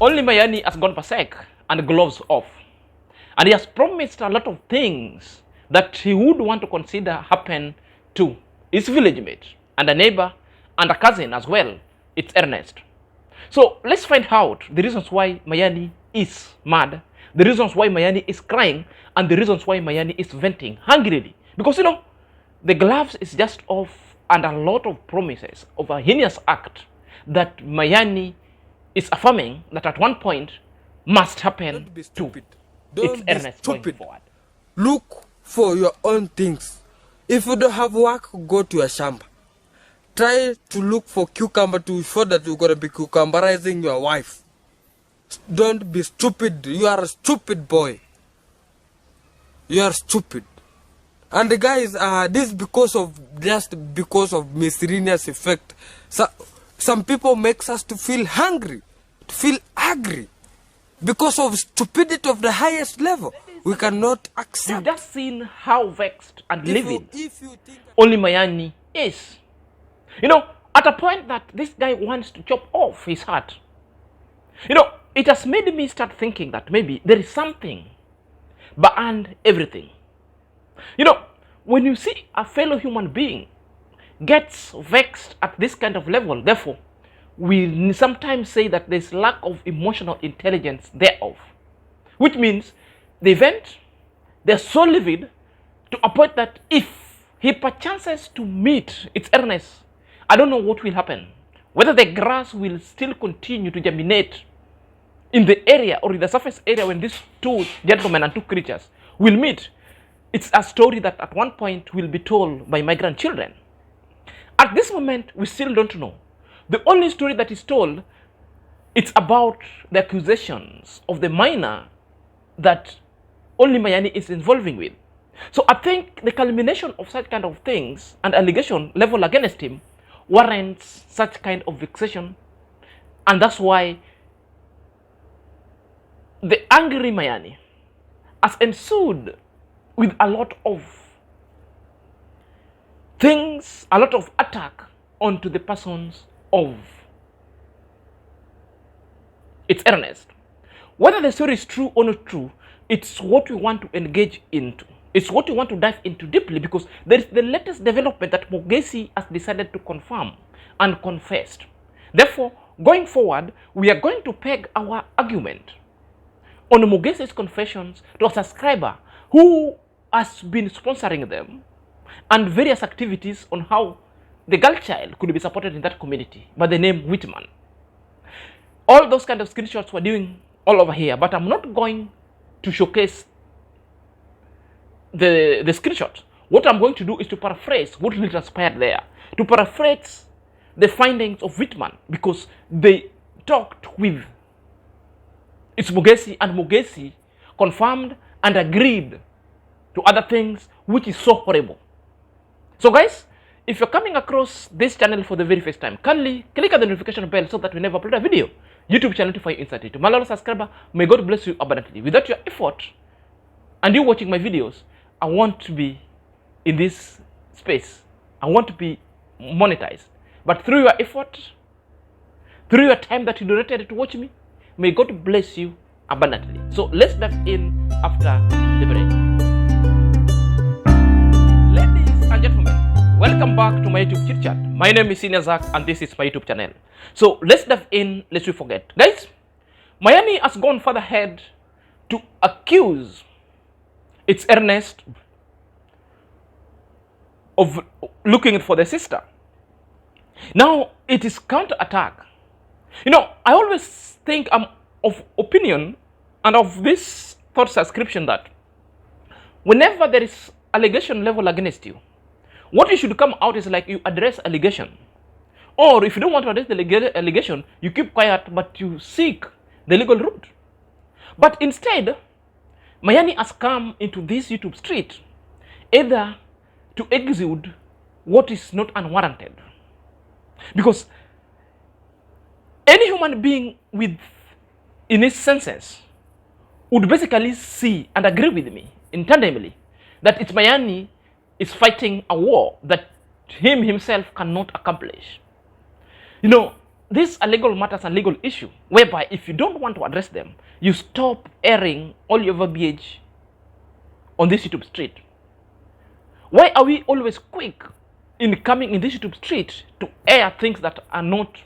Only Mayani has gone berserk and gloves off. And he has promised a lot of things that he would want to consider happen to his village mate and a neighbor and a cousin as well. It's Ernest. So let's find out the reasons why Mayani is mad, the reasons why Mayani is crying, and the reasons why Mayani is venting hungrily. Because the gloves is just off and a lot of promises of a heinous act that Mayani is affirming that at one point must happen to its Ernest going forward. Look for your own things. If you don't have work, go to a shamba. Try to look for cucumber to show that you're going to be cucumberizing your wife. Don't be stupid. You are a stupid boy. You are stupid. And the guys, this just because of miscellaneous effect. So, some people makes us to feel hungry, to feel angry. Because of stupidity of the highest level. We cannot accept. You've just seen how vexed and livid only Mayani is. At a point that this guy wants to chop off his heart. It has made me start thinking that maybe there is something behind everything. When you see a fellow human being gets vexed at this kind of level, therefore, we sometimes say that there's lack of emotional intelligence thereof. Which means the event, they're so livid to a point that if he perchances to meet its Ernest, I don't know what will happen. Whether the grass will still continue to germinate in the area or in the surface area when these two gentlemen and two creatures will meet. It's a story that at one point will be told by my grandchildren. At this moment, we still don't know. The only story that is told, it's about the accusations of the minor that only Mayani is involving with. So I think the culmination of such kind of things and allegation level against him warrants such kind of vexation. And that's why the angry Mayani has ensued with a lot of things, a lot of attack onto the persons of its Ernest. Whether the story is true or not true, it's what we want to engage into. It's what we want to dive into deeply, because there is the latest development that Mogesi has decided to confirm and confessed. Therefore, going forward, we are going to peg our argument on Mogesi's confessions to a subscriber who has been sponsoring them and various activities on how the girl child could be supported in that community by the name Whitman. All those kind of screenshots we're doing all over here, but I'm not going to showcase the screenshots. What I'm going to do is to paraphrase what really transpired there, to paraphrase the findings of Whitman, because they talked with its Mugesi, and Mugesi confirmed and agreed to other things, which is so horrible. So guys, if you're coming across this channel for the very first time, kindly click on the notification bell so that we never upload a video. YouTube channel to find insight into. My loyal subscriber, may God bless you abundantly. Without your effort and you watching my videos, I want to be in this space. I want to be monetized. But through your effort, through your time that you donated to watch me, may God bless you abundantly. So let's dive in after the break. Ladies and gentlemen, welcome back to my YouTube chit chat. My name is Senior Zach and this is my YouTube channel. So let's dive in, lest we forget. Guys, Mayani has gone further ahead to accuse its Ernest of looking for the sister. Now, it is counter-attack. I always think I'm of opinion and of this thought subscription that whenever there is allegation level against you, what you should come out is like you address allegation. Or if you don't want to address the allegation, you keep quiet, but you seek the legal route. But instead, Mayani has come into this YouTube street either to exude what is not unwarranted. Because any human being in his senses would basically see and agree with me internally that it's Mayani is fighting a war that himself cannot accomplish. these are legal matters and legal issue, whereby if you don't want to address them, you stop airing all your verbiage on this YouTube street. Why are we always quick in coming in this YouTube street to air things that are not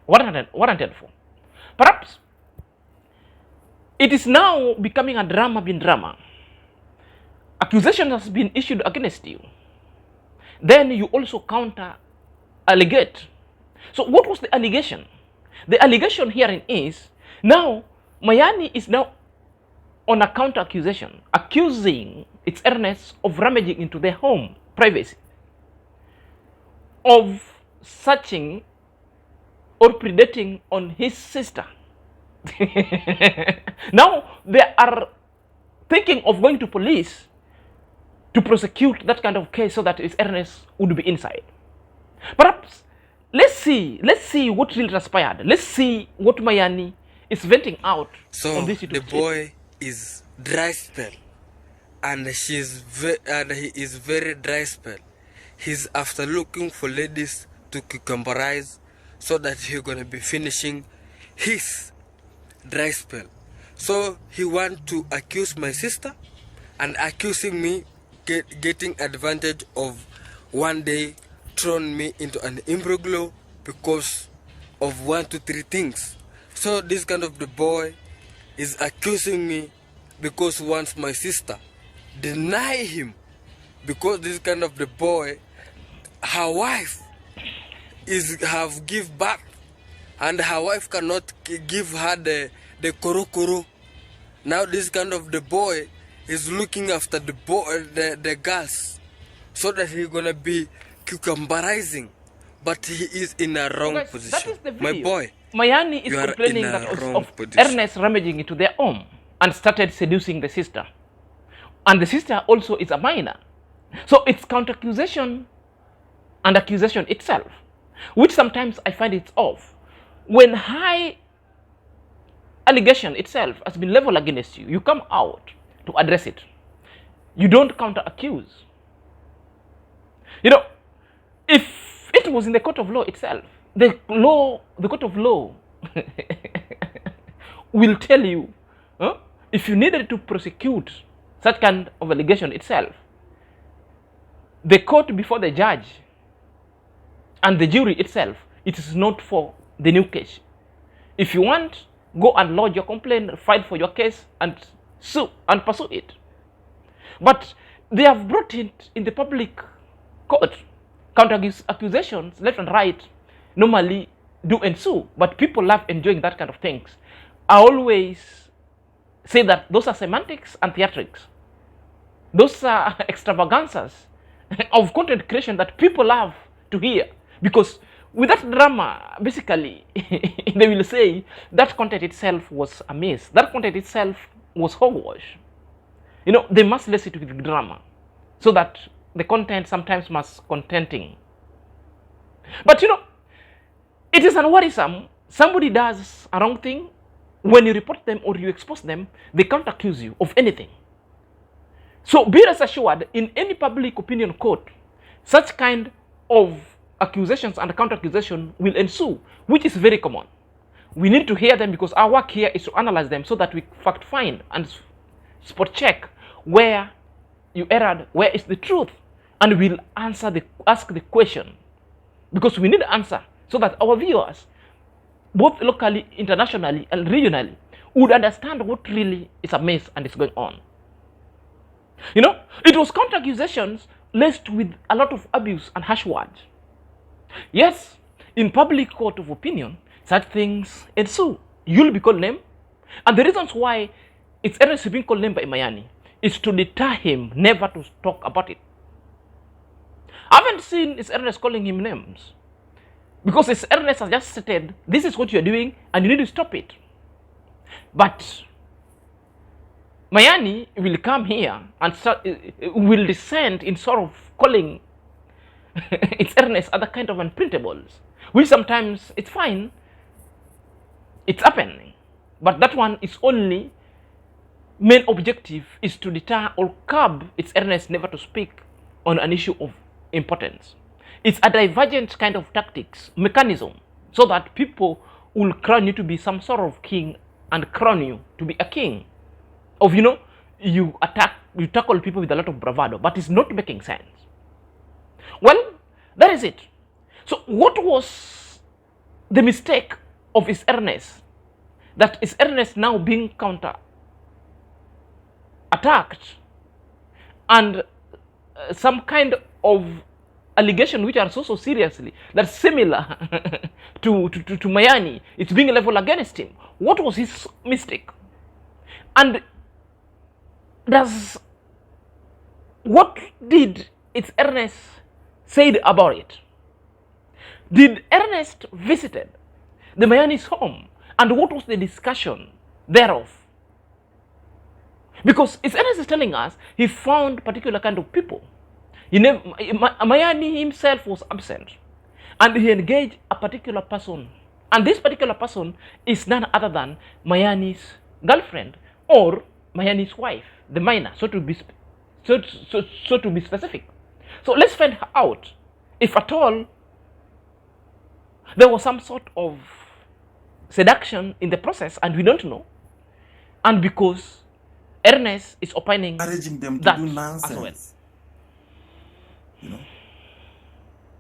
warranted for? Perhaps it is now becoming a drama bin drama. Accusation has been issued against you. Then you also counter-allegate. So what was the allegation? The allegation herein is, now Mayani is now on a counter-accusation, accusing its Earnest of rummaging into their home privacy, of searching or predating on his sister. Now they are thinking of going to police to prosecute that kind of case so that its Earnest would be inside. Perhaps let's see what really transpired. Let's see what Mayani is venting out. So on this the boy is dry spell, and he is very dry spell. He's after looking for ladies to cucumberize so that he's gonna be finishing his dry spell. So he want to accuse my sister and accusing me getting advantage of one day thrown me into an imbroglio because of 1, 2, 3 things. So this kind of the boy is accusing me because once my sister deny him, because this kind of the boy, her wife have give birth and her wife cannot give her the korokoro. Now this kind of the boy is looking after the girls so that he's gonna be cucumberizing, but he is in a wrong position. My boy, Mayani is complaining that of Earnest rummaging into their home and started seducing the sister, and the sister also is a minor. So it's counter-accusation and accusation itself, which sometimes I find it's off. When high allegation itself has been leveled against you, you come out to address it. You don't counter-accuse. You know, if it was in the court of law itself, the court of law will tell you, if you needed to prosecute such kind of allegation itself, the court before the judge and the jury itself, it is not for the new case. If you want, go and lodge your complaint, file for your case, and sue and pursue it. But they have brought it in the public court. Counter-accusations left and right normally do ensue, but people love enjoying that kind of things. I always say that those are semantics and theatrics. Those are extravaganzas of content creation that people love to hear, because with that drama, basically, they will say that content itself was amiss. That content itself was hogwash. You know, they must lace it with drama so that the content sometimes must contenting. But you know, it is unworrisome. Somebody does a wrong thing. When you report them or you expose them, they can't accuse you of anything. So be rest assured, in any public opinion court, such kind of accusations and counter-accusation will ensue, which is very common. We need to hear them because our work here is to analyze them so that we fact find and spot check where you erred, where is the truth, and we'll ask the question, because we need an answer so that our viewers, both locally, internationally, and regionally, would understand what really is amiss and is going on. You know, it was counter-accusations laced with a lot of abuse and harsh words. Yes, in public court of opinion, such things ensue. You'll be called name, and the reasons why it's Earnest being called name by Mayani is to deter him never to talk about it. I haven't seen it's Earnest calling him names, because it's Earnest has just stated, this is what you're doing and you need to stop it. But Mayani will come here and will descend in sort of calling it's Earnest other kind of unprintables, which sometimes it's fine, it's happening, but that one is only main objective is to deter or curb its Earnest never to speak on an issue of importance. It's a divergent kind of tactics mechanism so that people will crown you to be some sort of king and crown you to be a king. Of, you tackle people with a lot of bravado, but it's not making sense. Well, that is it. So what was the mistake of his Ernest? That is Ernest now being counter attacked, and some kind of allegation which are so seriously that's similar to Mayani, it's being leveled against him. What was his mistake? And what did its Ernest said about it? Did Ernest visited the Mayani's home, and what was the discussion thereof? Because its Ernest is telling us he found particular kind of people. Mayani himself was absent, and he engaged a particular person, and this particular person is none other than Mayani's girlfriend or Mayani's wife, the minor, so to be specific. So let's find out if at all there was some sort of seduction in the process, and we don't know, and because Ernest is opining encouraging them to that do as nonsense. well.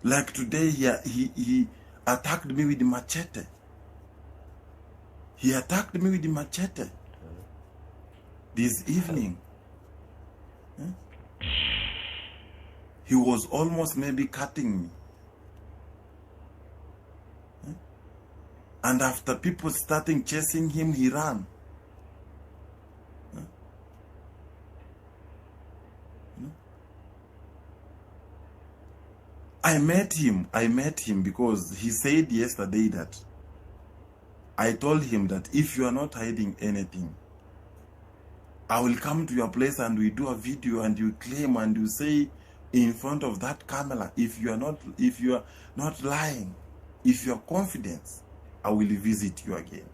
Like today, he attacked me with the machete. He attacked me with the machete this evening. He was almost maybe cutting me. And after people starting chasing him, he ran. I met him because he said yesterday that I told him that if you are not hiding anything, I will come to your place and we do a video and you claim and you say in front of that camera, if you are not lying, if you are confident, I will visit you again.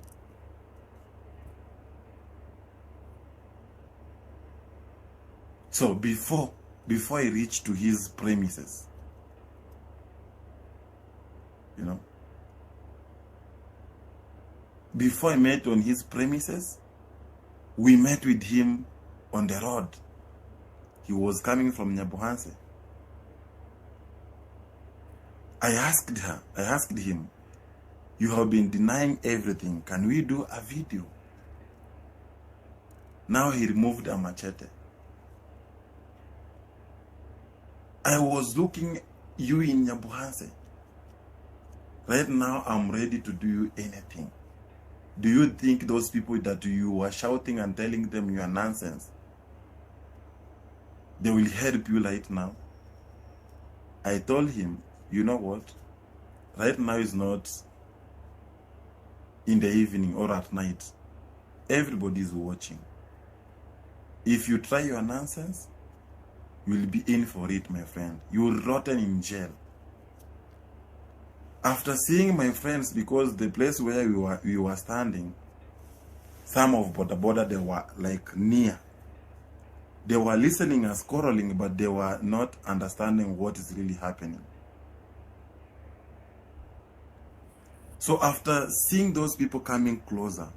So before I reach to his premises, before I met on his premises, we met with him on the road. He was coming from Nyabuhanse. I asked him, you have been denying everything. Can we do a video? Now he removed a machete. I was looking you in Nyabuhanse. Right now, I'm ready to do you anything. Do you think those people that you were shouting and telling them you are nonsense, they will help you right now? I told him, you know what? Right now is not in the evening or at night. Everybody is watching. If you try your nonsense, you will be in for it, my friend. You will rot in jail. After seeing my friends, because the place where we were standing, some of border they were like near. They were listening and quarreling, but they were not understanding what is really happening. So after seeing those people coming closer,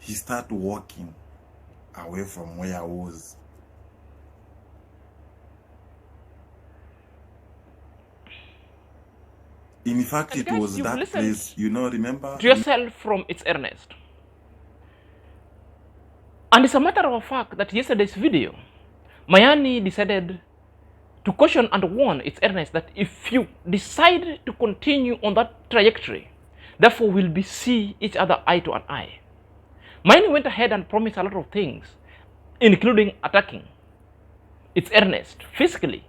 he started walking away from where I was. In fact, it was that place, remember? To yourself from its Ernest. And it's a matter of fact that yesterday's video, Mayani decided to caution and warn its Ernest that if you decide to continue on that trajectory, therefore we'll be see each other eye to an eye. Mayani went ahead and promised a lot of things, including attacking its Ernest physically,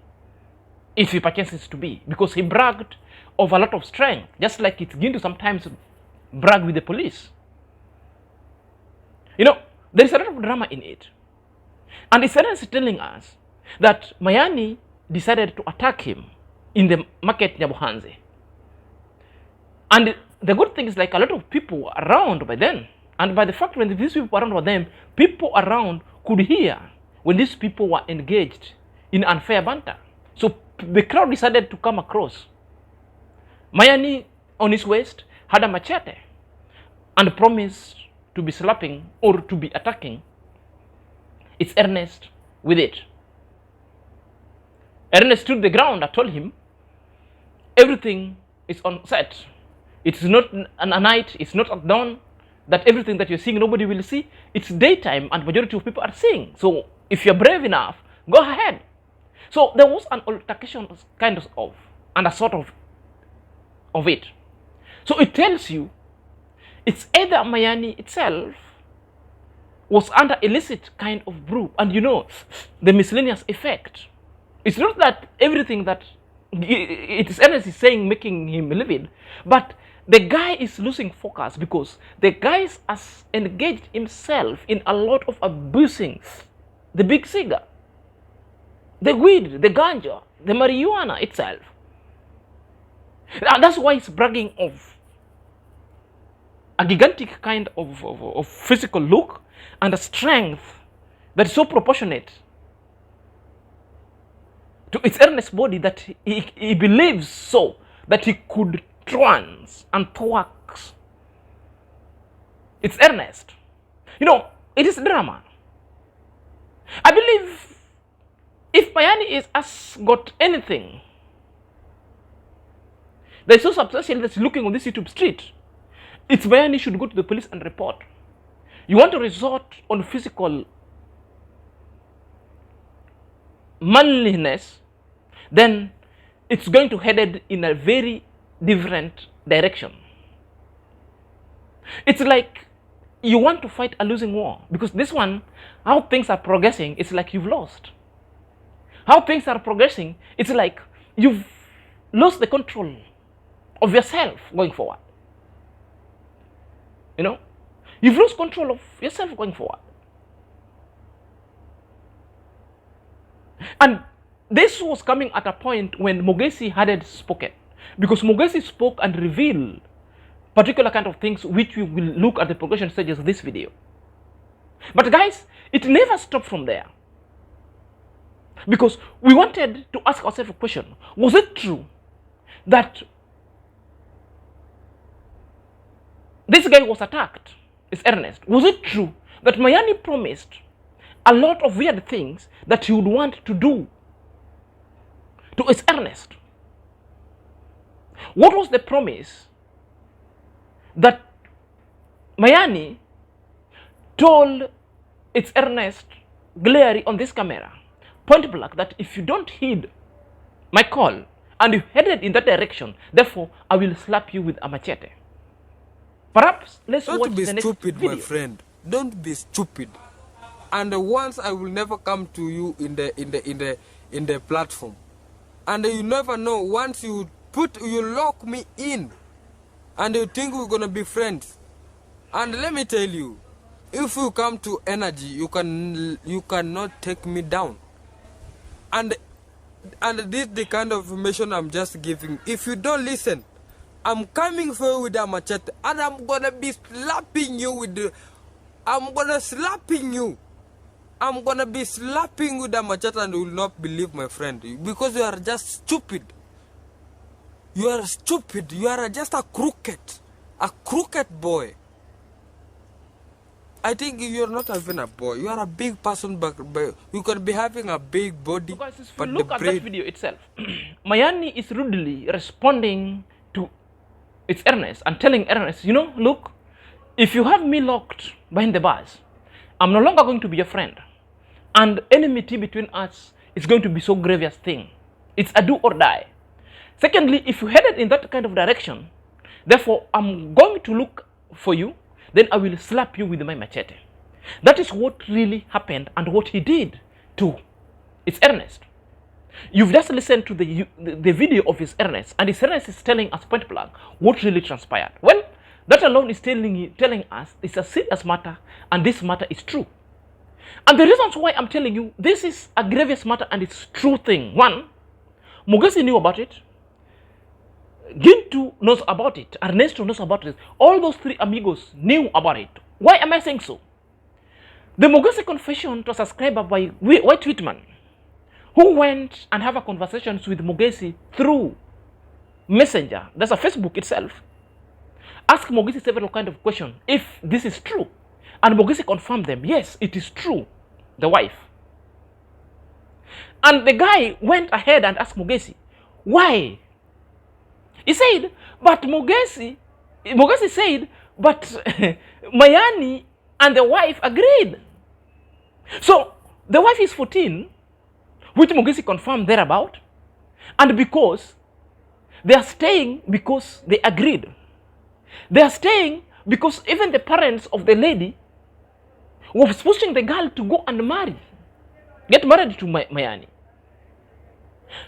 if he perchance to be, because he bragged of a lot of strength, just like it's going to sometimes brag with the police. There is a lot of drama in it. And it's Ernest telling us that Mayani decided to attack him in the market Nyabuhanse. And the good thing is, like, a lot of people were around by then. And by the fact when these people were around with them, people around could hear when these people were engaged in unfair banter. So the crowd decided to come across Mayani on his waist had a machete and promised to be slapping or to be attacking its Ernest with it. Ernest stood the ground. I told him everything is on set. It's not a night, it's not at dawn, that everything that you're seeing nobody will see. It's daytime and majority of people are seeing. So if you're brave enough, go ahead. So there was an altercation kind of and a sort of it. So it tells you it's either Mayani itself was under illicit kind of brew, and you know the miscellaneous effect. It's not that everything that it is Ernest is saying making him livid, but the guy is losing focus because the guy has engaged himself in a lot of abusing the big cigar, the weed, the ganja, the marijuana itself. And that's why he's bragging of a gigantic kind of physical look and a strength that is so proportionate to its earnest body that he believes so that he could trance and thwack its earnest. You know, it is drama. I believe if Mayani has got anything that is so substantial that's looking on this YouTube street, it's Mayani should go to the police and report. You want to resort on physical manliness, then it's going to head in a very different direction. It's like you want to fight a losing war, because this one, how things are progressing, it's like you've lost. How things are progressing, it's like you've lost the control of yourself going forward. You know, you've lost control of yourself going forward. And this was coming at a point when Mogesi hadn't spoken, because Mogesi spoke and revealed particular kind of things which we will look at the progression stages of this video. But guys, it never stopped from there, because we wanted to ask ourselves a question. Was it true that this guy was attacked? It's Ernest. Was it true that Mayani promised a lot of weird things that he would want to do to its Ernest? What was the promise that Mayani told its Ernest glaring on this camera, point blank, that if you don't heed my call and you headed in that direction, therefore I will slap you with a machete? Perhaps let's watch the next video. Don't be stupid, my friend. Don't be stupid. And once I will never come to you in the platform, and you never know. Once you lock me in, and you think we're gonna be friends. And let me tell you, if you come to energy, you cannot take me down. And this is the kind of information I'm just giving. If you don't listen, I'm coming for you with a machete, and I'm gonna be slapping you with the. I'm gonna be slapping with a machete, and you will not believe, my friend, because you are just stupid. You are stupid. You are just a crooked boy. I think you're not even a boy. You are a big person, but you can be having a big body. Because if you look at that video itself, Mayani is rudely responding to its Ernest and telling Ernest, you know, look, if you have me locked behind the bars, I'm no longer going to be your friend. And enmity between us is going to be so grievous thing. It's a do or die. Secondly, if you headed in that kind of direction, therefore I'm going to look for you, then I will slap you with my machete. That is what really happened and what he did to its Ernest. You've just listened to the video of his Ernest, and his Ernest is telling us point blank what really transpired. Well, that alone is telling us it's a serious matter, and this matter is true. And the reasons why I'm telling you this is a grievous matter and it's true thing. One, Mugesi knew about it. Gintu knows about it. Ernesto knows about it. All those three amigos knew about it. Why am I saying so? The Mogesi confession to a subscriber by White Whitman, who went and have a conversations with Mogesi through messenger, that's a Facebook itself, asked Mogesi several kind of questions if this is true. And Mogesi confirmed them. Yes, it is true, the wife. And the guy went ahead and asked Mogesi, why? He said, but Mogesi said, but Mayani and the wife agreed. So the wife is 14, which Mogesi confirmed thereabout, and because they are staying because they agreed. They are staying because even the parents of the lady was pushing the girl to go and get married to Mayani.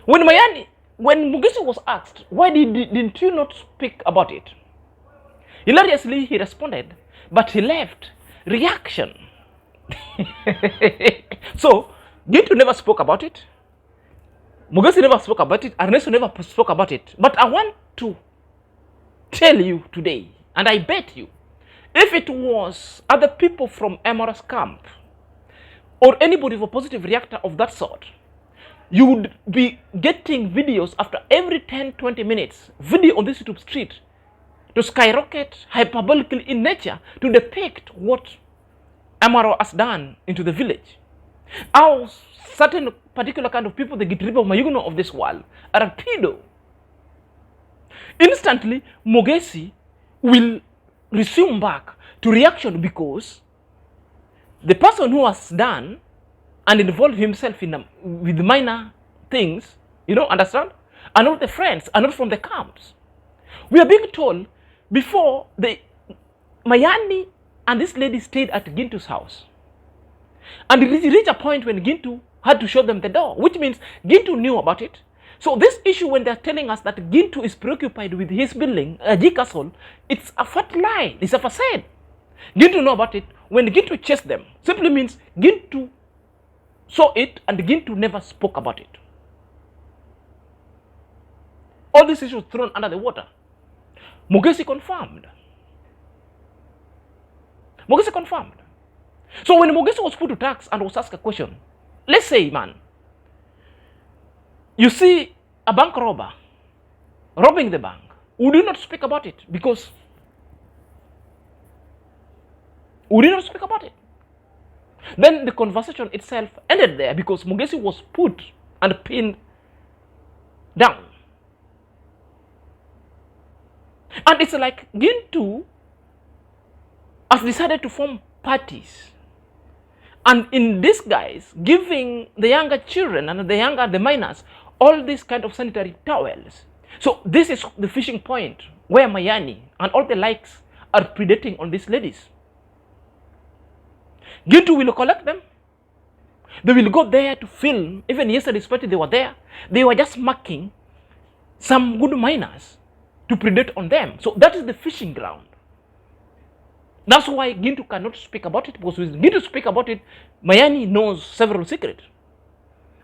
When Mugesi was asked, why didn't you not speak about it? Hilariously, he responded, but he left reaction. So, Gintu never spoke about it. Mugesi never spoke about it. Earnest never spoke about it. But I want to tell you today, and I bet you, if it was other people from Emira's camp or anybody of a positive reactor of that sort, you would be getting videos after every 10-20 minutes, video on this YouTube street to skyrocket hyperbolically in nature to depict what Amaro has done into the village. How certain particular kind of people, the Gitriba Mayuno of this world, are a pedo. Instantly, Mogesi will resume back to reaction because the person who has done and involved himself with minor things, understand, are not the friends, are not from the camps. We are being told before Mayani and this lady stayed at Gintu's house. And it reached a point when Gintu had to show them the door, which means Gintu knew about it. So this issue when they're telling us that Gintu is preoccupied with his building, G Castle, it's a fat lie, it's a facade. Gintu know about it. When Gintu chased them, simply means Gintu saw it and Gintu never spoke about it. All these issues thrown under the water. Mogesi confirmed. Mogesi confirmed. So when Mogesi was put to tax and was asked a question, let's say, man, you see a bank robber robbing the bank, would you not speak about it? Because would you not speak about it? Then the conversation itself ended there because Mogesi was put and pinned down. And it's like Gintu has decided to form parties. And in disguise, giving the younger children and the minors all these kind of sanitary towels. So this is the fishing point where Mayani and all the likes are predating on these ladies. Gintu will collect them. They will go there to film. Even yesterday's party, they were there. They were just marking some good minors to predate on them. So that is the fishing ground. That's why Gintu cannot speak about it, because when Gintu speak about it, Mayani knows several secrets.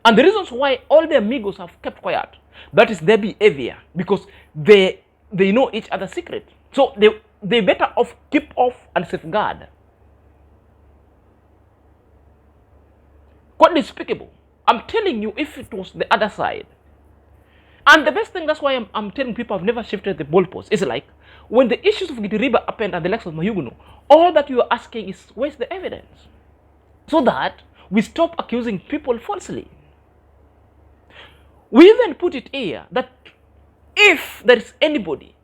And the reasons why all the amigos have kept quiet, that is their behavior, because they know each other's secret. So they better off keep off and safeguard. Quite despicable. I'm telling you, if it was the other side. And the best thing, that's why I'm telling people I've never shifted the goalpost. It's like, when the issues of Gitiriba happened at the likes of Mayuguno, all that you are asking is, where's the evidence? So that we stop accusing people falsely. We even put it here that if there is anybody,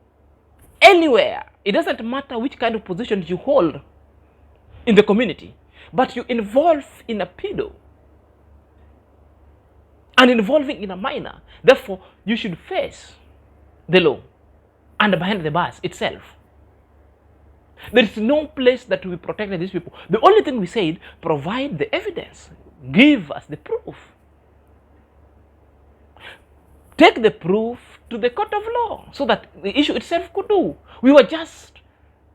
anywhere, it doesn't matter which kind of position you hold in the community, but you involve in a pedo and involving in a minor, therefore you should face the law and behind the bars itself. There is no place that we protect these people. The only thing we said, provide the evidence. Give us the proof. Take the proof to the court of law so that the issue itself could do. We were just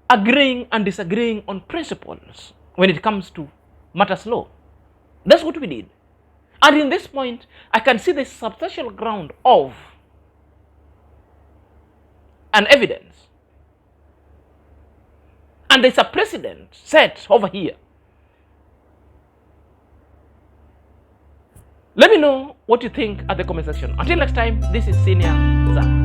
agreeing and disagreeing on principles when it comes to matters law. That's what we did. And in this point, I can see the substantial ground of an evidence. And there's a precedent set over here. Let me know what you think at the comment section. Until next time, this is Senior Zach.